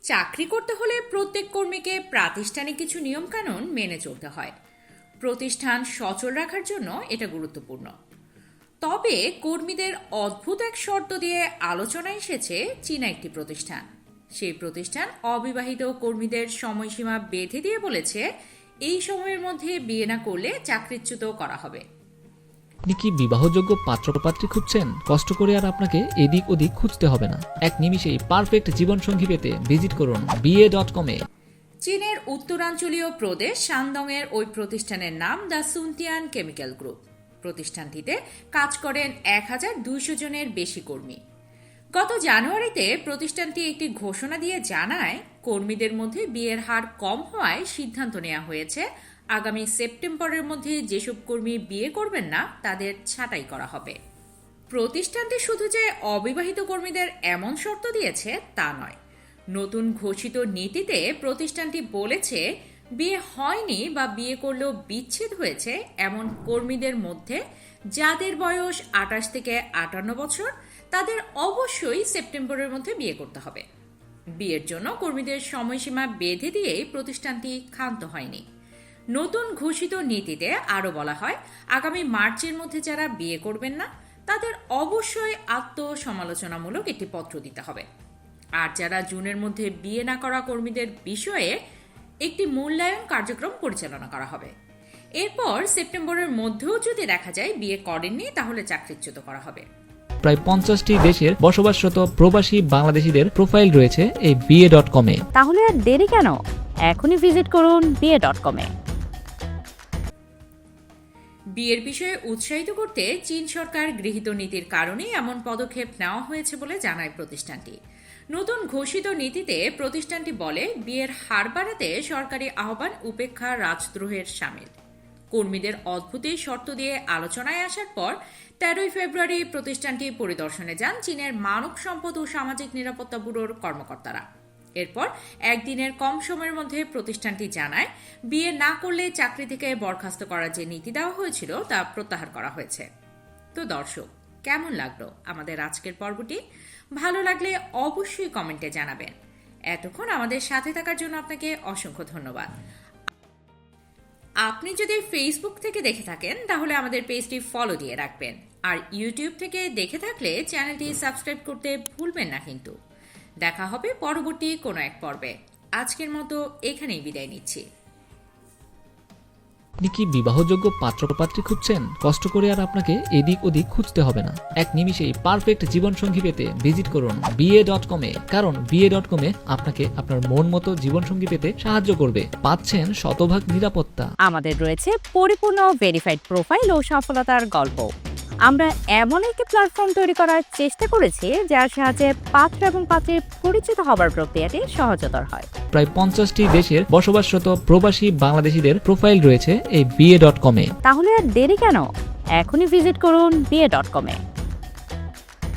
চাকরি করতে হলে প্রত্যেক কর্মীকে প্রাতিষ্ঠানিক কিছু নিয়মকানুন মেনে চলতে হয়। প্রতিষ্ঠান সচল রাখার জন্য এটা গুরুত্বপূর্ণ। তবে কর্মীদের অদ্ভুত এক শর্ত দিয়ে আলোচনায় এসেছে চীনা একটি প্রতিষ্ঠান। সেই প্রতিষ্ঠান অবিবাহিত কর্মীদের সময়সীমা বেঁধে দিয়ে বলেছে এই সময়ের মধ্যে বিয়ে না করলে চাকরিচ্যুত করা হবে। আপনি কি বিবাহযোগ্য পাত্রপাত্রী খুঁজছেন? কষ্ট করে আর আপনাকে এদিক ওদিক খুঁজতে হবে না। এক নিমিষেই পারফেক্ট জীবনসঙ্গী পেতে ভিজিট করুন BA.com এ। চীনের উত্তরাঞ্চলীয় প্রদেশ শানদংয়ের ওই প্রতিষ্ঠানের নাম দ্য সুনতিয়ান কেমিক্যাল গ্রুপ। প্রতিষ্ঠানটিতে কাজ করেন 1200 জনের বেশি কর্মী। গত জানুয়ারিতে প্রতিষ্ঠানটি একটি ঘোষণা দিয়ে জানায় কর্মীদের মধ্যে বিয়ের হার কম হওয়ায় সিদ্ধান্ত নেওয়া হয়েছে আগামী সেপ্টেম্বরের মধ্যে যেসব কর্মী বিয়ে করবেন না তাদের ছাঁটাই করা হবে। প্রতিষ্ঠানটি শুধু যে অবিবাহিত কর্মীদের এমন শর্ত দিয়েছে তা নয়, নতুন ঘোষিত নীতিতে প্রতিষ্ঠানটি বলেছে বিয়ে হয়নি বা বিয়ে করলেও বিচ্ছেদ হয়েছে এমন কর্মীদের মধ্যে যাদের বয়স 28 থেকে 58 বছর তাদের অবশ্যই সেপ্টেম্বরের মধ্যে বিয়ে করতে হবে। বিয়ের জন্য কর্মীদের সময়সীমা বেঁধে দিয়েই প্রতিষ্ঠানটি ক্ষান্ত হয়নি। নতুন ঘোষিত নীতিতে আরও বলা হয় আগামী মার্চের মধ্যে যারা বিয়ে করবেন না তাদের অবশ্যই আত্মসমালোচনামূলক একটি পত্র দিতে হবে। আর যারা জুনের মধ্যে বিয়ে না করা কর্মীদের বিষয়ে একটি মূল্যায়ন কার্যক্রম পরিচালনা করা হবে। এরপর সেপ্টেম্বরের মধ্যেও যদি দেখা যায় বিয়ে করেননি তাহলে চাকরিচ্যুত করা হবে। প্রায় 50টি দেশের বসবাসরত প্রবাসী বাংলাদেশিদের প্রোফাইল রয়েছে এই BA.com এ। তাহলে আর দেরি কেন? এখনই ভিজিট করুন BA.com এ। বিয়ের বিষয়ে উৎসাহিত করতে চীন সরকার গৃহীত নীতির কারণে এমন পদক্ষেপ নেওয়া হয়েছে বলে জানায় প্রতিষ্ঠানটি। নতুন ঘোষিত নীতিতে প্রতিষ্ঠানটি বলে বিয়ের হার বাড়াতে সরকারি আহ্বান উপেক্ষা রাজদ্রোহের শামিল। কর্মীদের অদ্ভুত শর্ত দিয়ে আলোচনায় আসার পর 13 ফেব্রুয়ারি প্রতিষ্ঠানটি পরিদর্শনে যান চীনের মানব সম্পদ ও সামাজিক নিরাপত্তা ব্যুরোর কর্মকর্তারা। এরপর একদিনের কম সময়ের মধ্যে প্রতিষ্ঠানটি জানায় বিয়ে না করলে চাকরি থেকে বরখাস্ত করার যে নীতি দেওয়া হয়েছিল তা প্রত্যাহার করা হয়েছে। তো দর্শক, কেমন লাগলো আমাদের আজকের পর্বটি? ভালো লাগলে অবশ্যই কমেন্টে জানাবেন। এতক্ষণ আমাদের সাথে থাকার জন্য আপনাকে অসংখ্য ধন্যবাদ। আপনি যদি ফেসবুক থেকে দেখে থাকেন তাহলে আমাদের পেজটি ফলো দিয়ে রাখবেন, আর ইউটিউব থেকে দেখে থাকলে চ্যানেলটি সাবস্ক্রাইব করতে ভুলবেন না কিন্তু। দেখা হবে পরবর্তী কোনো এক পর্বে। আজকের মতো এখানেই বিদায় নিচ্ছি। আপনি কি বিবাহযোগ্য পাত্রপাত্রী খুঁজছেন? কষ্ট করে আর আপনাকে এদিক ওদিক খুঁজতে হবে না। এক নিমিষেই পারফেক্ট জীবনসঙ্গী পেতে ভিজিট করুন BA.com এ। কারণ BA.com এ আপনাকে আপনার মন মতো জীবনসঙ্গী পেতে সাহায্য করবে। পাচ্ছেন শতভাগ নিরাপত্তা। আমাদের রয়েছে পরিপূর্ণ ভেরিফাইড প্রোফাইল ও সফলতার গল্প। আমরা এমন একটি প্ল্যাটফর্ম তৈরি করার চেষ্টা করেছি যার সাহায্যে পাত্র এবং পাত্রীর পরিচিত হবার প্রক্রিয়াটি সহজতর হয়। প্রায় 50টি দেশের বসবাসরত প্রবাসী বাংলাদেশিদের প্রোফাইল রয়েছে এই BA.com এ। তাহলে আর দেরি কেন? এখনই ভিজিট করুন BA.com এ।